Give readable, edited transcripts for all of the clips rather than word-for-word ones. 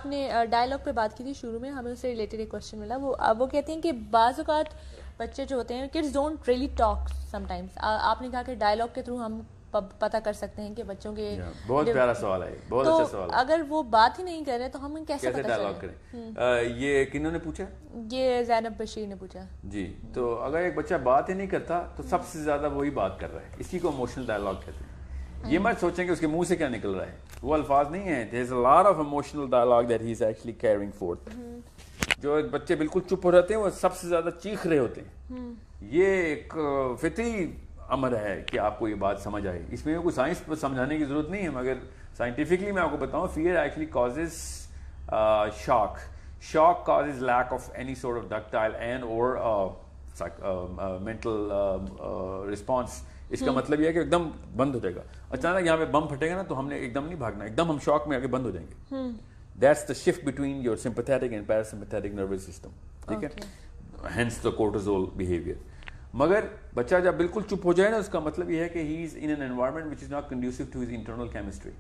نے ڈائلاگ پہ بات کی تھی شروع میں, ہمیں اس سے ریلیٹڈ ایک کوشچن ملا. وہ کہتے ہیں کہ بعض اوقات بچے جو ہوتے ہیں kids don't really talk some times. آپ نے کہا کہ ڈائلاگ کے تھرو ہم پتہ کر سکتے ہیں کہ بچوں کے, بہت پیارا سوال ہے, بہت اچھا سوال ہے. اگر وہ بات ہی نہیں کر رہے تو ہم کیسے ڈائلاگ کریں؟ یہ کنہوں نے پوچھا؟ یہ زینب بشیر نے پوچھا. جی, تو اگر ایک بچہ بات ہی نہیں کرتا تو سب سے زیادہ وہی بات کر رہا ہے, اسی کو ایموشنل ڈائلاگ کہتے ہیں. یہ مت سوچیں کہ اس کے منہ سے کیا نکل رہا ہے, وہ الفاظ نہیں ہیں. there is a lot of emotional dialogue that he is actually carrying forth. جو بچے بالکل چپ ہو رہتے ہیں وہ سب سے زیادہ چیخ رہے ہوتے ہیں. یہ ایک فطری امر ہے کہ آپ کو یہ بات سمجھ آئے. اس میں کوئی سائنس سمجھانے کی ضرورت نہیں ہے, مگر سائنٹیفکلی میں آپ کو بتاؤں, fear actually causes shock. Shock causes lack of any sort of ductile and or mental response. اس کا مطلب یہ ہے کہ ایک دم بند ہو جائے گا. اچانک یہاں پہ بم پھٹے گا نا تو ہم نے ایک دم نہیں بھاگنا, ایک دم ہم شاک میں آگے بند ہو جائیں گے. That's the shift between your sympathetic and parasympathetic nervous system. ٹھیک ہے, hence the cortisol behavior. مگر بچہ جب بالکل چپ ہو جائے نا, اس کا مطلب یہ ہے کہ he is in an environment which is not conducive to his internal chemistry.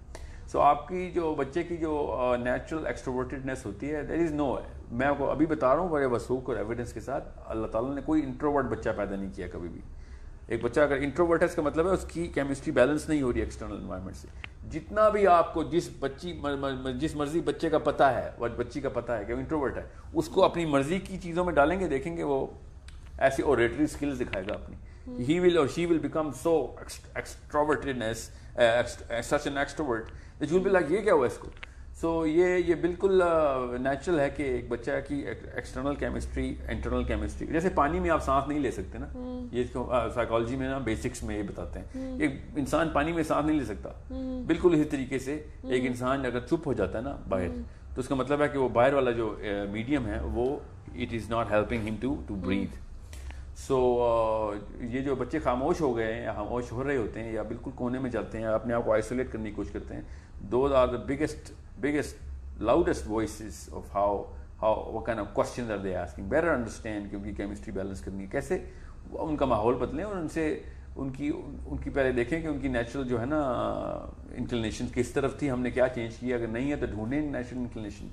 So آپ کی جو بچے کی جو نیچرل ایکسٹروورٹیڈنیس ہوتی ہے, there is no, میں آپ کو ابھی بتا رہا ہوں بڑے وثوق اور ایویڈنس کے ساتھ, اللہ تعالیٰ نے کوئی انٹروورٹ بچہ پیدا نہیں کیا کبھی بھی. ایک بچہ اگر انٹروورٹ ہے اس کا مطلب ہے اس کی کیمسٹری بیلنس نہیں ہو رہی ایکسٹرنل انوائرمنٹ سے. جتنا بھی آپ کو جس مرضی بچے کا پتہ ہے, بچی کا پتہ ہے کہ وہ انٹروورٹ ہے, اس کو اپنی مرضی کی چیزوں میں ڈالیں گے, دیکھیں گے وہ ایسی اوریٹری سکلز دکھائے گا اپنی. He will or she will become so extrovertedness, such an extrovert that you will be like یہ کیا ہوا اس کو. سو یہ بالکل نیچرل ہے کہ ایک بچہ کی ایکسٹرنل کیمسٹری انٹرنل کیمسٹری, جیسے پانی میں آپ سانس نہیں لے سکتے نا, یہ اس کو سائیکالوجی میں نا بیسکس میں یہ بتاتے ہیں. ایک انسان پانی میں سانس نہیں لے سکتا, بالکل اسی طریقے سے ایک انسان اگر چپ ہو جاتا ہے نا باہر, تو اس کا مطلب ہے کہ وہ باہر والا جو میڈیم ہے وہ اٹ از ناٹ ہیلپنگ ہم ٹو بریتھ. سو یہ جو بچے خاموش ہو گئے ہیں یا خاموش ہو رہے ہوتے ہیں یا بالکل کونے میں جاتے ہیں, اپنے آپ کو آئسولیٹ کرنے کی کوشش کرتے ہیں, those are the biggest loudest voices of how what kind of questions are they asking. better understand کہ ان کی کیمسٹری بیلنس کرنی ہے, کیسے ان کا ماحول بدلیں, اور ان سے ان کی پہلے دیکھیں کہ ان کی نیچرل جو ہے نا انکلینیشن کس طرف تھی, ہم نے کیا چینج کیا. اگر نہیں ہے تو ڈھونڈیں natural inclination.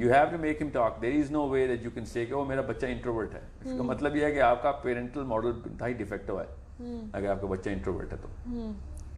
You have to make him talk. There is no way that you can say کہ وہ میرا بچہ انٹروورٹ ہے. اس کا مطلب یہ ہے کہ آپ کا پیرنٹل ماڈل انتہائی ڈیفیکٹو ہے اگر آپ کا بچہ انٹروورٹ ہے تو.